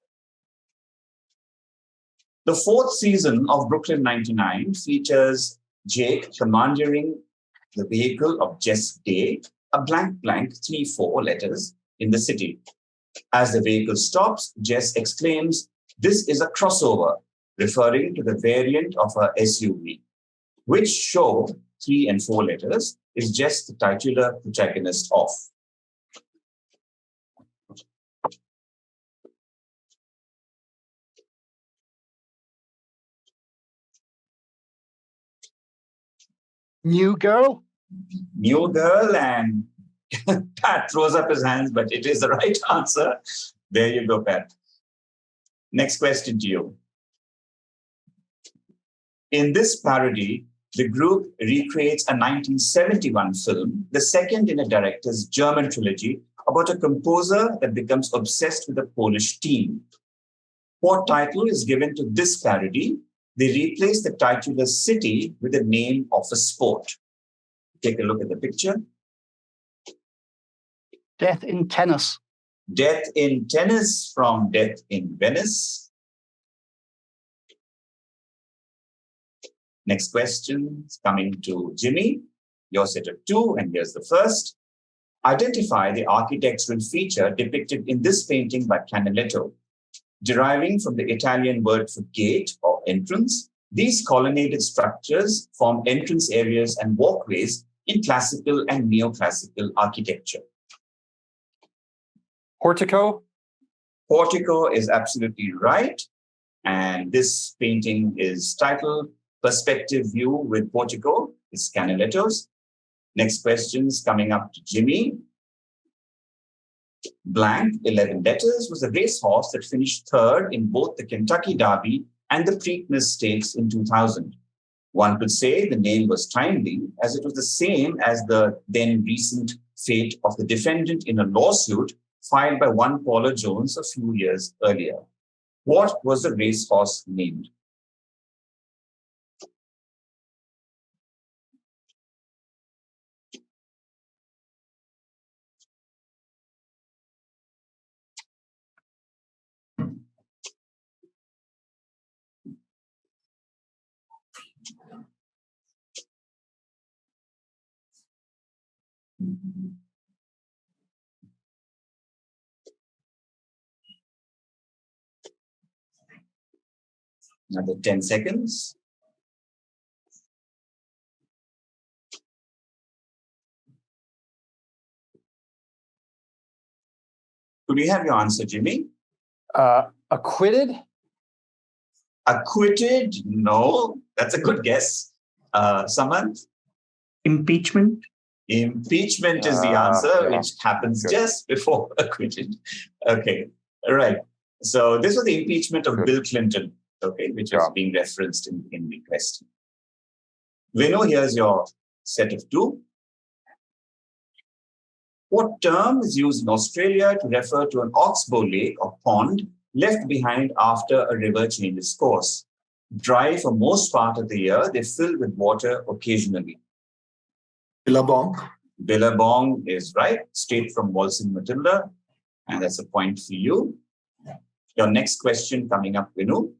The 4th season of Brooklyn 99 features Jake commandeering the vehicle of Jess Day, a blank 3-4 letters in the city. As the vehicle stops, Jess exclaims, "This is a crossover," referring to the variant of her SUV. Which show, 3 and 4 letters, is Jess the titular protagonist of? New Girl. New Girl, and Pat throws up his hands, but it is the right answer. There you go, Pat. Next question to you. In this parody, the group recreates a 1971 film, the second in a director's German trilogy, about a composer that becomes obsessed with a Polish teen. What title is given to this parody? They replace the titular city with the name of a sport. Take a look at the picture. Death in Tennis. Death in Tennis from Death in Venice. Next question is coming to Jimmy. Your set of 2, and here's the first. Identify the architectural feature depicted in this painting by Canaletto. Deriving from the Italian word for gate or entrance, these colonnaded structures form entrance areas and walkways in classical and neoclassical architecture. Portico. Portico is absolutely right. And this painting is titled Perspective View with Portico. It's Canaletto's. Next questions coming up to Jimmy. Blank, 11 letters, was a racehorse that finished 3rd in both the Kentucky Derby and the Preakness Stakes in 2000. One could say the name was timely, as it was the same as the then recent fate of the defendant in a lawsuit filed by one Paula Jones a few years earlier. What was the racehorse named? Another 10 seconds. Could we have your answer, Jimmy? Acquitted? Acquitted? No, that's a good guess. Samanth? Impeachment. Impeachment is the answer, yeah. which happens Good. just before acquitted. Okay, all right. So this was the impeachment of Good. Bill Clinton, okay, which was being referenced in the question. Vinoo, here's your set of two. What term is used in Australia to refer to an oxbow lake or pond left behind after a river changes course? Dry for most part of the year, they fill with water occasionally. Billabong. Billabong is right, straight from Waltzing Matilda, and that's a point for you. Your next question coming up, Vinoo.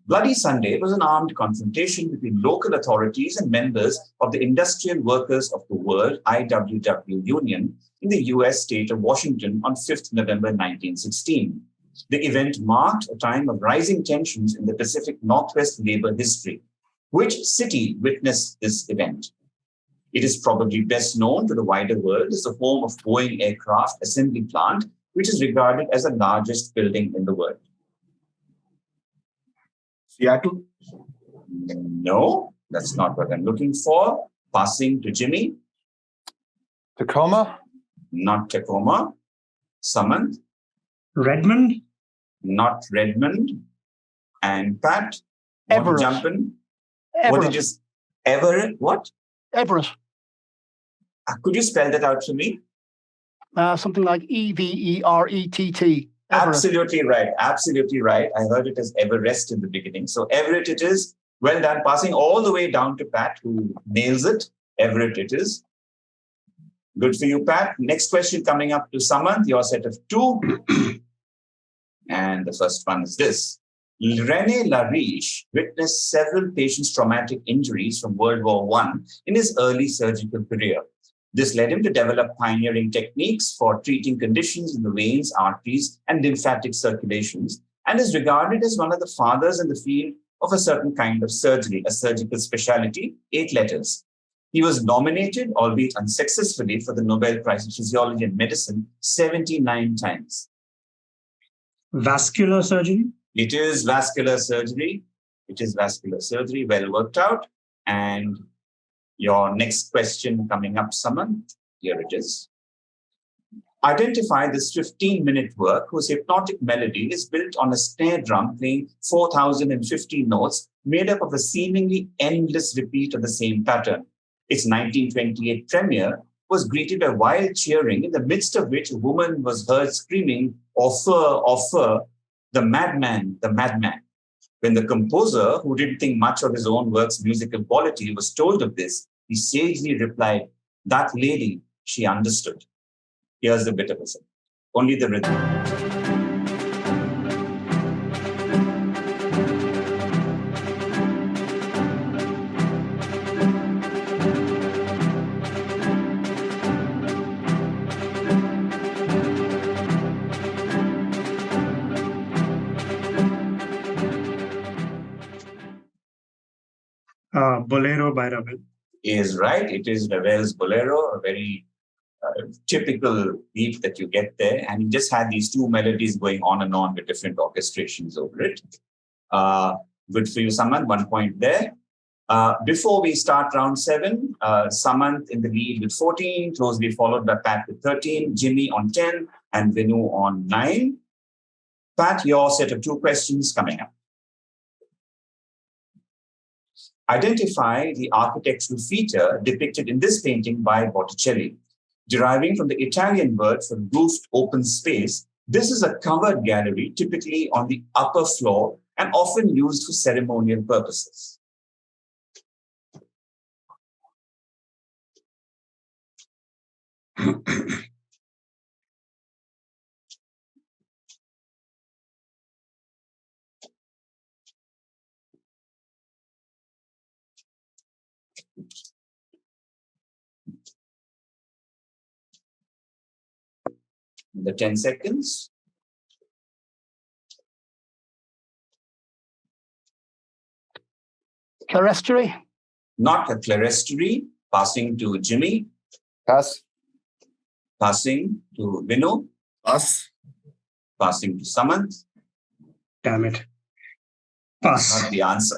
Bloody Sunday was an armed confrontation between local authorities and members of the Industrial Workers of the World, IWW Union, in the US state of Washington on 5th November 1916. The event marked a time of rising tensions in the Pacific Northwest labor history. Which city witnessed this event? It is probably best known to the wider world as the home of Boeing aircraft assembly plant, which is regarded as the largest building in the world. Seattle. No, that's not what I'm looking for. Passing to Jimmy. Tacoma? Not Tacoma. Samanth. Redmond. Not Redmond. And Pat. Want to Everett. jump in? What Everett. did you say? Everett? What? Everett. Could you spell that out for me? Something like Everett. Everett. Absolutely right. Absolutely right. I heard it as Everest in the beginning. So Everett it is. Well done. Passing all the way down to Pat, who nails it. Everett it is. Good for you, Pat. Next question coming up to Samanth, your set of two. And the first one is this. René Lariche witnessed several patients' traumatic injuries from World War I in his early surgical career. This led him to develop pioneering techniques for treating conditions in the veins, arteries, and lymphatic circulations, and is regarded as one of the fathers in the field of a certain kind of surgery, a surgical specialty, 8 letters. He was nominated, albeit unsuccessfully, for the Nobel Prize in Physiology and Medicine 79 times. Vascular surgery. It is vascular surgery. It is vascular surgery, well worked out. And your next question coming up, Samanth, here it is. Identify this 15-minute work whose hypnotic melody is built on a snare drum playing 4,050 notes made up of a seemingly endless repeat of the same pattern. Its 1928 premiere was greeted by wild cheering, in the midst of which a woman was heard screaming, "Offer, offer, the madman, the madman." When the composer, who didn't think much of his own work's musical quality, was told of this, he sagely replied, "That lady, she understood." Here's the bit of it. Only the rhythm. Bolero by Ravel. Is right. It is Ravel's Bolero, a very typical beat that you get there. And he just had these two melodies going on and on with different orchestrations over it. Good for you, Samanth. 1 point there. Before we start round 7, Samanth in the lead with 14, closely followed by Pat with 13, Jimmy on 10, and Vinoo on 9. Pat, your set of 2 questions coming up. Identify the architectural feature depicted in this painting by Botticelli. Deriving from the Italian word for roofed open space, this is a covered gallery, typically on the upper floor and often used for ceremonial purposes. The 10 seconds. Clerestory. Not a clerestory. Passing to Jimmy. Pass. Passing to Vinoo. Pass. Passing to Samanth. Damn it. Pass. Not the answer.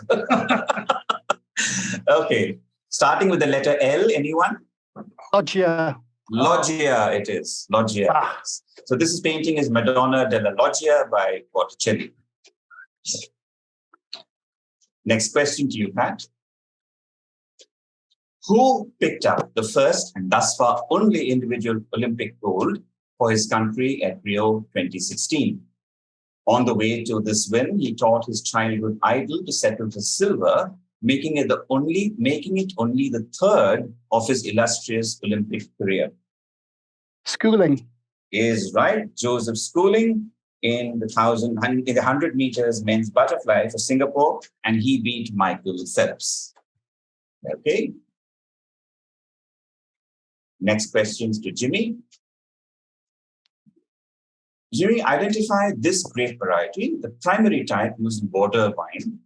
Okay. Starting with the letter L, anyone? Loggia. Loggia it is. Loggia. Ah. So this is painting is Madonna della Loggia by Botticelli. Next question to you, Pat. Who picked up the first and thus far only individual Olympic gold for his country at Rio 2016? On the way to this win, he taught his childhood idol to settle for silver, making it only the third of his illustrious Olympic career. Schooling. Is right. Joseph Schooling in the 100 meters men's butterfly for Singapore, and he beat Michael Phelps. Okay. Next questions to Jimmy. Jimmy, identify this grape variety, the primary type used in border wine.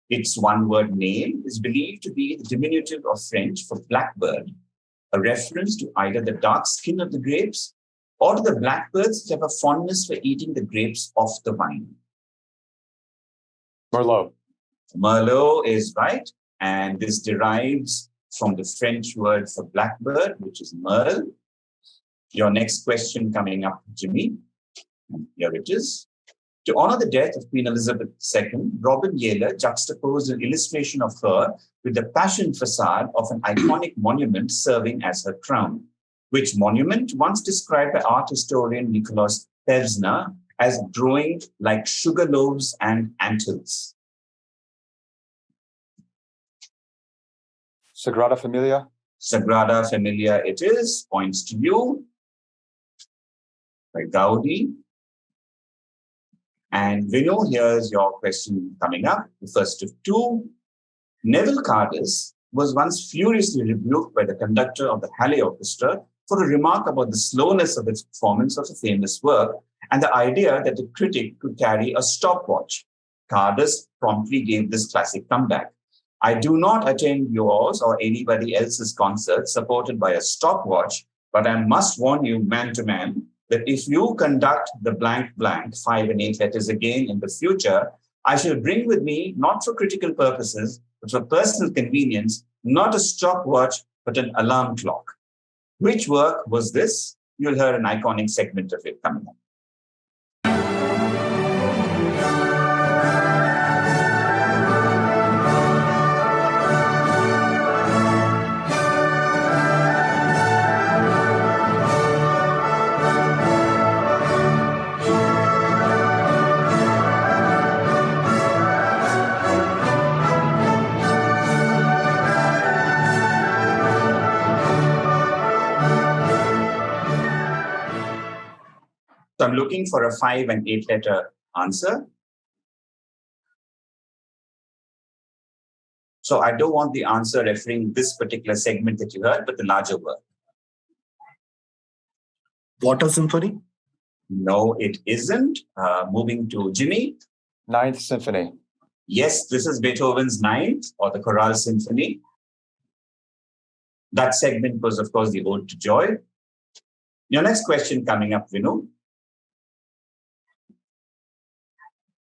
Its one-word name is believed to be the diminutive of French for blackbird, a reference to either the dark skin of the grapes or to the blackbirds that have a fondness for eating the grapes off the vine. Merlot. Merlot is right, and this derives from the French word for blackbird, which is merle. Your next question coming up, Jimmy. Here it is. To honor the death of Queen Elizabeth II, Robin Yaler juxtaposed an illustration of her with the Passion facade of an iconic monument serving as her crown, which monument once described by art historian Nikolaus Pevsner as growing like sugar loaves and anthills. Sagrada Familia. Sagrada Familia it is. Points to you. By Gaudi. And Vinoo, here's your question coming up. The first of two. Neville Cardus was once furiously rebuked by the conductor of the Halle Orchestra for a remark about the slowness of its performance of a famous work and the idea that the critic could carry a stopwatch. Cardus promptly gave this classic comeback. I do not attend yours or anybody else's concert supported by a stopwatch, but I must warn you man to man that if you conduct the blank blank 5 and 8 letters again in the future, I shall bring with me, not for critical purposes, but for personal convenience, not a stopwatch, but an alarm clock. Which work was this? You'll hear an iconic segment of it coming up. So I'm looking for a 5 and 8 letter answer. So I don't want the answer referring this particular segment that you heard, but the larger work. Water Symphony. No, it isn't. Moving to Jimmy. Ninth Symphony. Yes, this is Beethoven's Ninth or the Chorale Symphony. That segment was, of course, the Ode to Joy. Your next question coming up, Vinoo.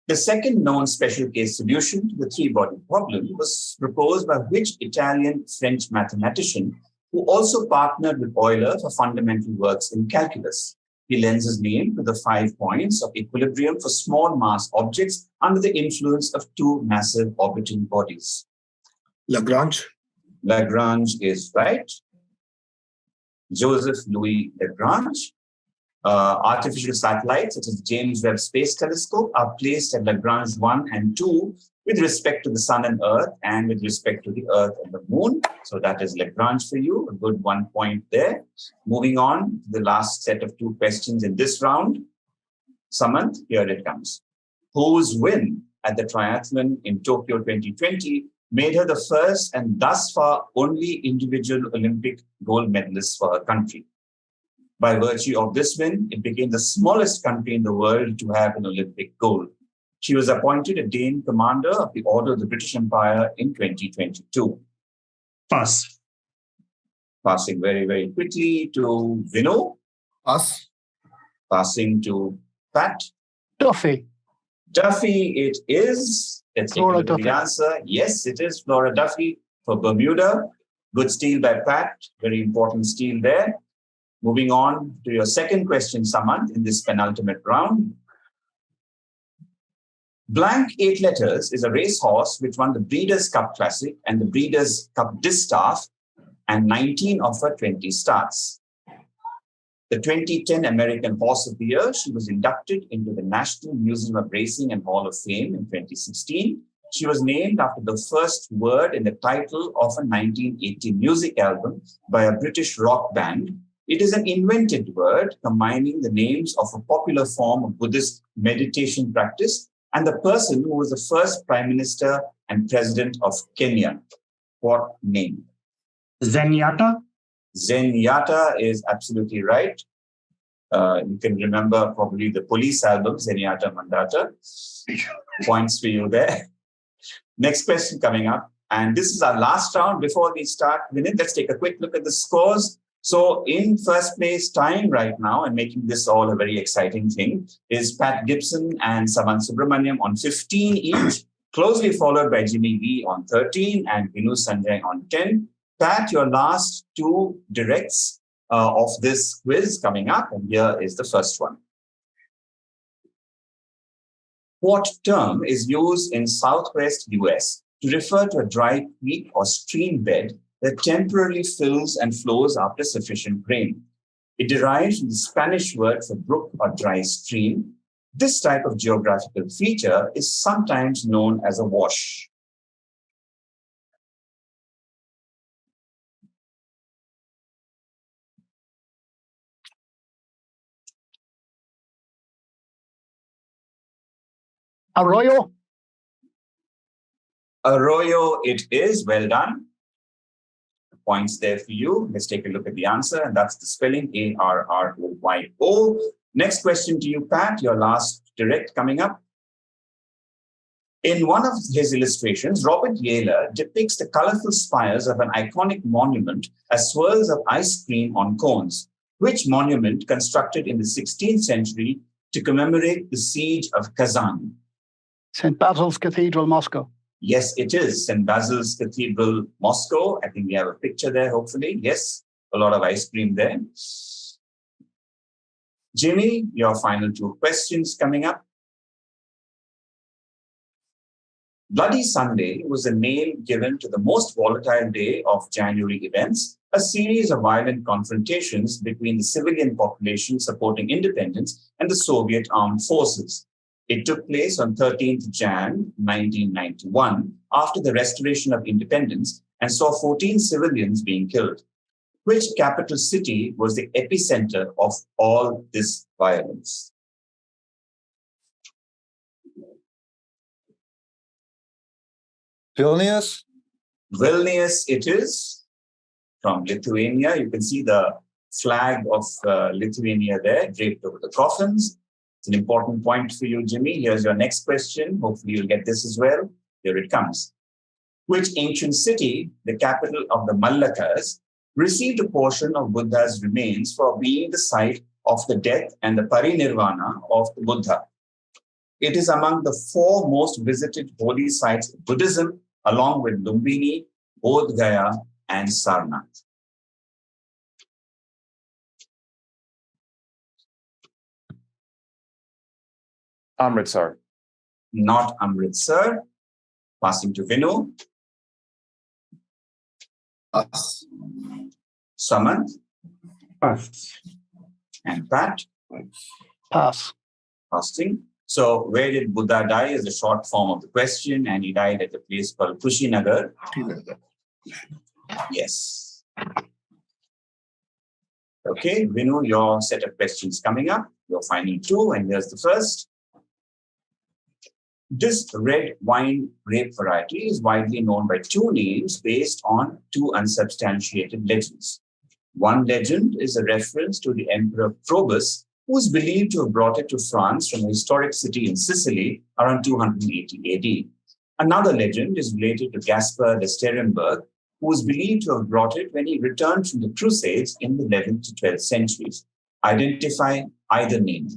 The second known special case solution to the three-body problem was proposed by which Italian-French mathematician who also partnered with Euler for fundamental works in calculus. He lends his name to the 5 points of equilibrium for small mass objects under the influence of two massive orbiting bodies. Lagrange. Lagrange is right. Joseph Louis Lagrange. Artificial satellites, such as the James Webb Space Telescope, are placed at Lagrange 1 and 2 with respect to the Sun and Earth and with respect to the Earth and the Moon. So that is Lagrange for you, a good 1 point there. Moving on to the last set of 2 questions in this round. Samanth, here it comes. Whose win at the triathlon in Tokyo 2020 made her the first and thus far only individual Olympic gold medalist for her country? By virtue of this win, it became the smallest country in the world to have an Olympic gold. She was appointed a Dane Commander of the Order of the British Empire in 2022. Pass. Passing very, very quickly to Vinoo. Pass. Passing to Pat. Duffy. Duffy it is. Let's take a Flora look at the Duffy. answer. Yes, it is Flora Duffy for Bermuda. Good steal by Pat. Very important steal there. Moving on to your second question, Samanth, in this penultimate round. Blank 8 Letters is a racehorse which won the Breeders' Cup Classic and the Breeders' Cup Distaff and 19 of her 20 starts. The 2010 American Horse of the Year, she was inducted into the National Museum of Racing and Hall of Fame in 2016. She was named after the first word in the title of a 1980 music album by a British rock band. It is an invented word combining the names of a popular form of Buddhist meditation practice and the person who was the first Prime Minister and President of Kenya. What name? Zenyatta. Zenyatta is absolutely right. You can remember probably the Police album, Zenyatta Mandata. Points for you there. Next question coming up. And this is our last round before we start. Vinit, let's take a quick look at the scores. So in first place time right now, and making this all a very exciting thing, is Pat Gibson and Samanth Subramanian on 15 each, closely followed by Jimmy V on 13 and Vinoo Sanjay on 10. Pat, your last two directs of this quiz coming up, and here is the first one. What term is used in Southwest US to refer to a dry creek or stream bed that temporarily fills and flows after sufficient rain? It derives from the Spanish word for brook or dry stream. This type of geographical feature is sometimes known as a wash. Arroyo. Arroyo it is. Well done. Points there for you. Let's take a look at the answer, and that's the spelling, Arroyo. Next question to you, Pat, your last direct coming up. In one of his illustrations, Robert Yaler depicts the colorful spires of an iconic monument as swirls of ice cream on cones. Which monument constructed in the 16th century to commemorate the siege of Kazan? St. Basil's Cathedral, Moscow. Yes, it is St. Basil's Cathedral, Moscow. I think we have a picture there, hopefully. Yes, a lot of ice cream there. Jimmy, your final two questions coming up. Bloody Sunday was the name given to the most volatile day of January events, a series of violent confrontations between the civilian population supporting independence and the Soviet armed forces. It took place on 13th Jan 1991 after the restoration of independence and saw 14 civilians being killed. Which capital city was the epicenter of all this violence? Vilnius. Vilnius it is, from Lithuania. You can see the flag of Lithuania there draped over the coffins. It's an important point for you, Jimmy. Here's your next question. Hopefully you'll get this as well. Here it comes. Which ancient city, the capital of the Mallakas, received a portion of Buddha's remains for being the site of the death and the parinirvana of the Buddha? It is among the 4 most visited holy sites of Buddhism, along with Lumbini, Bodh Gaya, and Sarnath. Amritsar. Not Amritsar. Passing to Vinoo. Pass. Samanth Pass. and Pat. Pass. Passing. So where did Buddha die is the short form of the question, and he died at a place called Kushinagar. Yes. Okay, Vinoo, your set of questions coming up. Your final 2, and here's the first. This red wine grape variety is widely known by 2 names based on 2 unsubstantiated legends. One legend is a reference to the Emperor Probus, who is believed to have brought it to France from a historic city in Sicily around 280 AD. Another legend is related to Gaspar de Sterenberg, who was believed to have brought it when he returned from the Crusades in the 11th to 12th centuries. Identify either name.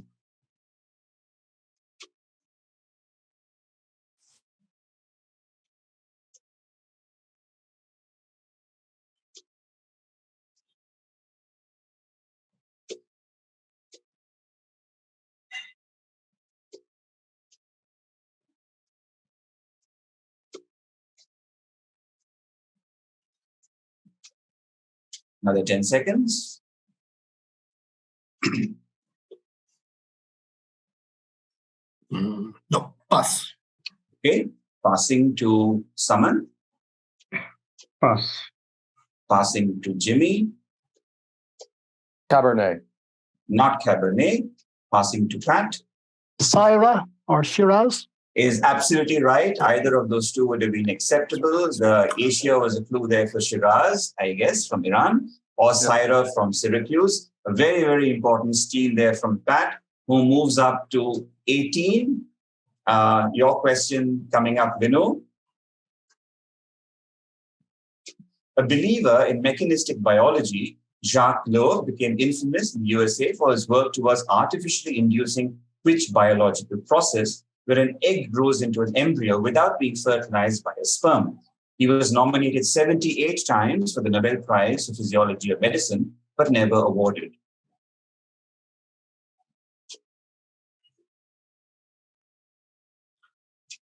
Another 10 seconds. No, pass. Okay, passing to Samanth, Pass. passing to Jimmy, Cabernet. not Cabernet, passing to Pat. Syra or Shiraz? Is absolutely right. Either of those two would have been acceptable. The Asia was a clue there for Shiraz, I guess, from Iran, or Syra from Syracuse. A very, very important steal there from Pat, who moves up to 18. Your question coming up, Vinoo. A believer in mechanistic biology, Jacques Loeb became infamous in the USA for his work towards artificially inducing which biological process where an egg grows into an embryo without being fertilized by a sperm. He was nominated 78 times for the Nobel Prize for Physiology of Medicine, but never awarded.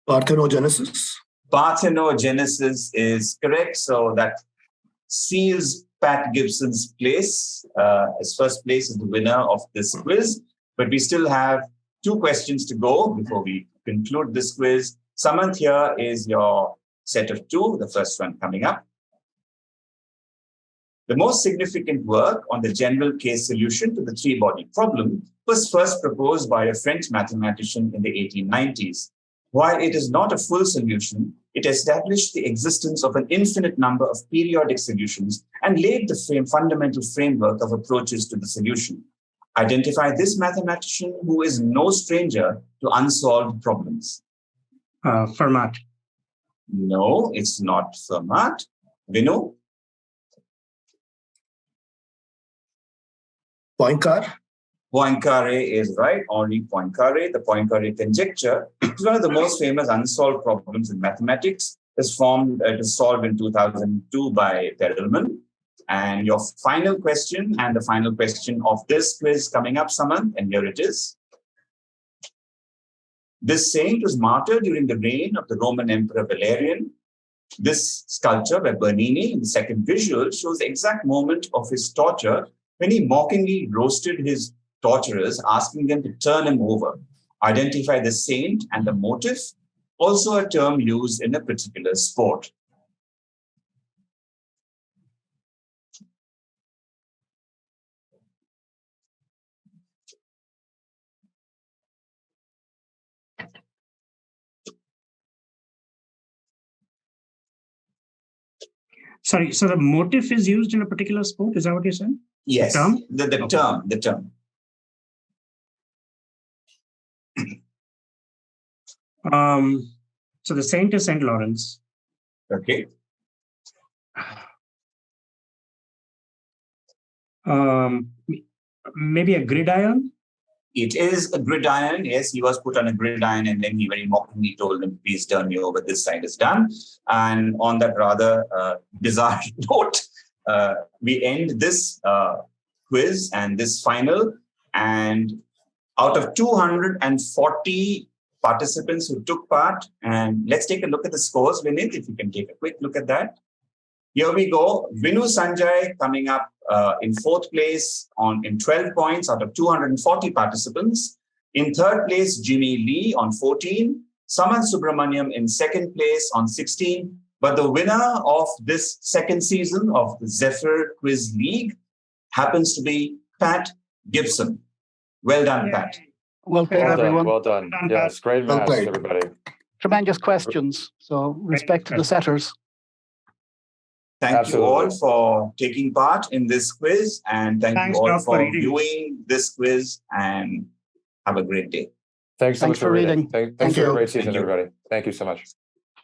Parthenogenesis. Parthenogenesis is correct. So that seals Pat Gibson's place. His first place is the winner of this quiz. But we still have 2 questions to go before we conclude this quiz. Samanth, here is your set of 2, the first one coming up. The most significant work on the general case solution to the 3-body problem was first proposed by a French mathematician in the 1890s. While it is not a full solution, it established the existence of an infinite number of periodic solutions and laid the fundamental framework of approaches to the solution. Identify this mathematician who is no stranger to unsolved problems. Fermat. No, it's not Fermat. Vinoo? Poincare. Poincaré is right, Henri Poincaré. The Poincaré conjecture is one of the most famous unsolved problems in mathematics. It was solved in 2002 by Perelman. And your final question and the final question of this quiz coming up, Samanth, and here it is. This saint was martyred during the reign of the Roman Emperor Valerian. This sculpture by Bernini in the second visual shows the exact moment of his torture when he mockingly roasted his torturers, asking them to turn him over. Identify the saint and the motive, also a term used in a particular sport. Sorry, so the motif is used in a particular sport? Is that what you said? Yes, The term? The term. So the saint is Saint Lawrence. Okay. Maybe a gridiron? It is a gridiron. Yes, he was put on a gridiron and then he very mockingly told him, please turn me over, this side is done. And on that rather bizarre note, we end this quiz and this final. And out of 240 participants who took part, and let's take a look at the scores, Vinith, if you can take a quick look at that. Here we go. Vinoo Sanjay coming up in 4th place in 12 points out of 240 participants. In 3rd place, Jimmy Lee on 14. Samanth Subramanian in 2nd place on 16. But the winner of this 2nd season of the Zephyr Quiz League happens to be Pat Gibson. Well done, Pat. Well played, everyone. Well done. Yes, great Well match, played. everybody. Tremendous questions. So respect to the setters. Thank you all Absolutely. for taking part in this quiz, and thank Thanks, you all Doc, for for reading. viewing this quiz, and have a great day. Thanks so Thanks much for reading. Thanks Thank for a you. great season, Thank you. everybody. Thank you so much.